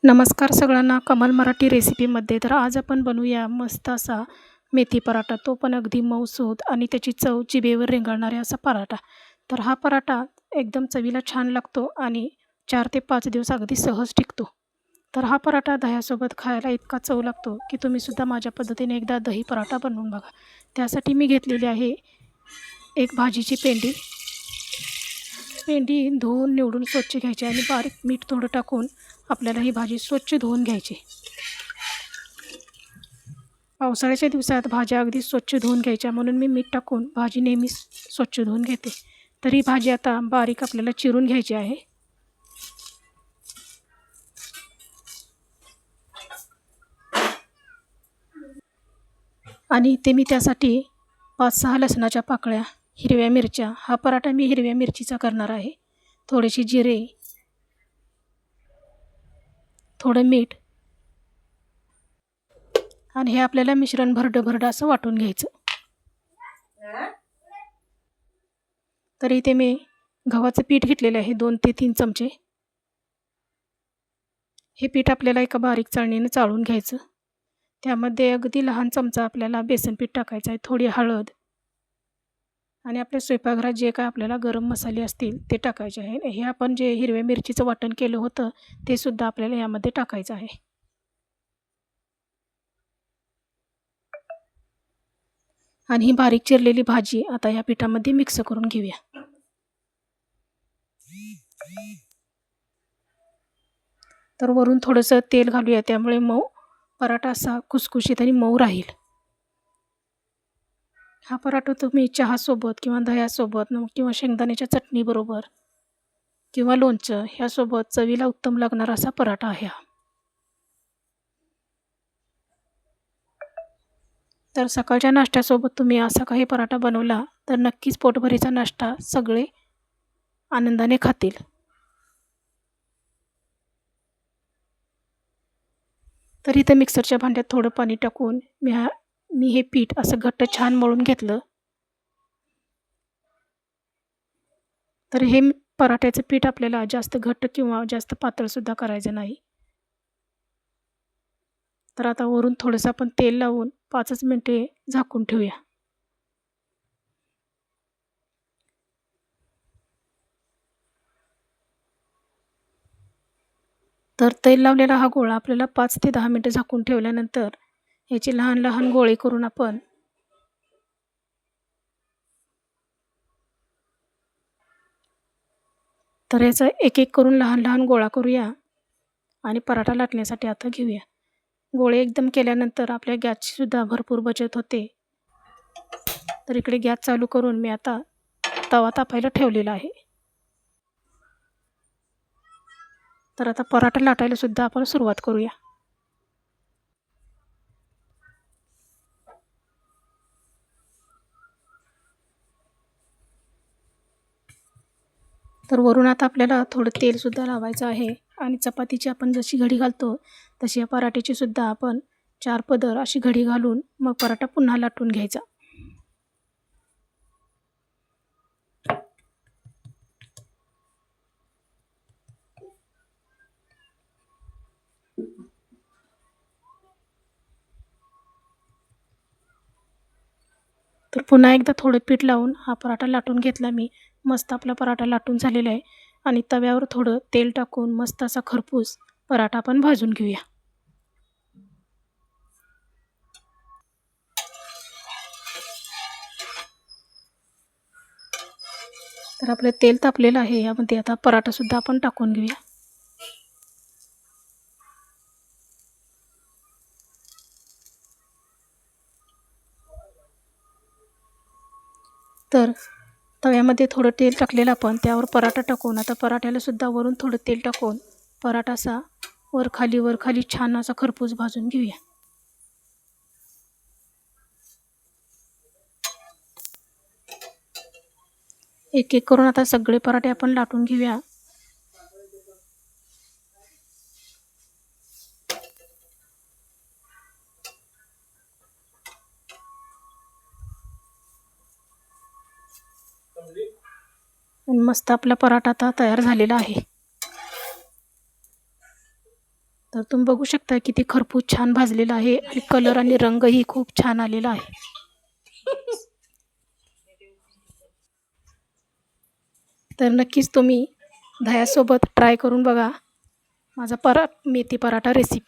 नमस्कार सगळ्यांना, कमल मराठी रेसिपीमध्ये. तर आज आपण बनवूया मस्त असा मेथी पराठा, तो पण अगदी मऊसूत आणि त्याची चव जिभेवर रेंगाळणारा असा पराठा. तर हा पराठा एकदम चवीला छान लागतो आणि 4 ते 5 दिवस अगदी सहज टिकतो. तर हा पराठा दह्यासोबत खायला इतका चव लागतो की तुम्हीसुद्धा माझ्या पद्धतीने एकदा दही पराठा बनवून बघा. त्यासाठी मी घेतलेली आहे एक भाजीची पेंडी. पेंडी धुवून निवडून स्वच्छ घ्यायची आणि बारीक मीठ थोडं टाकून आपल्याला ही भाजी स्वच्छ धुवून घ्यायची. पावसाळ्याच्या दिवसात भाज्या अगदी स्वच्छ धुवून घ्यायच्या, म्हणून मी मीठ टाकून भाजी नेहमी स्वच्छ धुवून घेते. तर ही भाजी आता बारीक आपल्याला चिरून घ्यायची आहे. आणि ते मी त्यासाठी 5-6 लसणाच्या पाकळ्या, हिरव्या मिरच्या, हा पराठा मी हिरव्या मिरचीचा करणार आहे, थोडेसे जिरे, थोडं मीठ आणि हे आपल्याला मिश्रण भरडं असं वाटून घ्यायचं. तर इथे मी गव्हाचं पीठ घेतलेलं आहे 2 ते 3 चमचे. हे पीठ आपल्याला एका बारीक चाळणीनं चाळून घ्यायचं. त्यामध्ये अगदी लहान चमचा आपल्याला बेसन पीठ टाकायचं आहे, थोडी हळद आणि आपल्या स्वयंपाकघरात जे काय आपल्याला गरम मसाले असतील ते टाकायचे आहे. हे आपण जे हिरव्या मिरचीचं वाटण केलं होतं ते सुद्धा आपल्याला यामध्ये टाकायचं आहे. आणि ही बारीक चिरलेली भाजी आता या पिठामध्ये मिक्स करून घेऊया. तर वरून थोडंसं तेल घालूया, त्यामुळे पराठा असा खुसखुशीत आणि मऊ राहील. हा पराठा तुम्ही चहासोबत किंवा दह्यासोबत किंवा शेंगदाण्याच्या चटणीबरोबर किंवा लोणचं ह्यासोबत चवीला उत्तम लागणारा असा पराठा आहे हा. तर सकाळच्या नाश्त्यासोबत तुम्ही असा काही पराठा बनवला तर नक्कीच पोटभरीचा नाश्ता सगळे आनंदाने खातील. तर इथं मिक्सरच्या भांड्यात थोडं पाणी टाकून मी हे पीठ असं घट्ट छान मळून घेतलं. तर हे पराठ्याचं पीठ आपल्याला जास्त घट्ट किंवा जास्त पातळसुद्धा करायचं नाही. तर आता वरून थोडंसं आपण तेल लावून 5 मिनिटे झाकून ठेवूया. तर तेल लावलेला हा गोळा आपल्याला 5 ते 10 मिनिटं झाकून ठेवल्यानंतर याचे लहान लहान गोळे करून आपण तर याचा एक एक करून लहान लहान गोळा करूया आणि पराठा लाटण्यासाठी आता घेऊया. गोळे एकदम केल्यानंतर आपल्या गॅसचीसुद्धा भरपूर बचत होते. तर इकडे गॅस चालू करून मी आता तवा तापायला ठेवलेला आहे. तर आता पराठा लाटायला सुद्धा आपण सुरुवात करूया. तर वरून आता आपल्याला थोडं तेलसुद्धा लावायचं आहे आणि चपातीची आपण जशी घडी घालतो तशी या पराठ्याची सुद्धा आपण 4 पदर अशी घडी घालून मग पराठा पुन्हा लाटून घ्यायचा. तर पुन्हा एकदा थोडं पीठ लावून हा पराठा लाटून घेतला मी. मस्त आपला पराठा लाटून झालेला आहे आणि तव्यावर थोडं तेल टाकून मस्त असा खरपूस पराठा आपण भाजून घेऊया. तर आपलं तेल तापलेलं आहे, यामध्ये आता पराठासुद्धा आपण टाकून घेऊया. तर तव्यामध्ये थोडं तेल टाकलेलं आपण, त्यावर पराठा टाकून आता पराठ्याला सुद्धा वरून थोडं तेल टाकून पराठा असा वर खाली छान असा खरपूस भाजून घेऊया. एक एक करून आता सगळे पराठे आपण लाटून घेऊया. आणि मस्त आपला पराठा आता तयार झालेला आहे. तर तुम्ही बघू शकता किती खरपूस छान भाजलेला आहे आणि कलर आणि रंगही खूप छान आलेला आहे. तर नक्कीच तुम्ही दह्यासोबत ट्राय करून बघा माझा मेथी पराठा रेसिपी.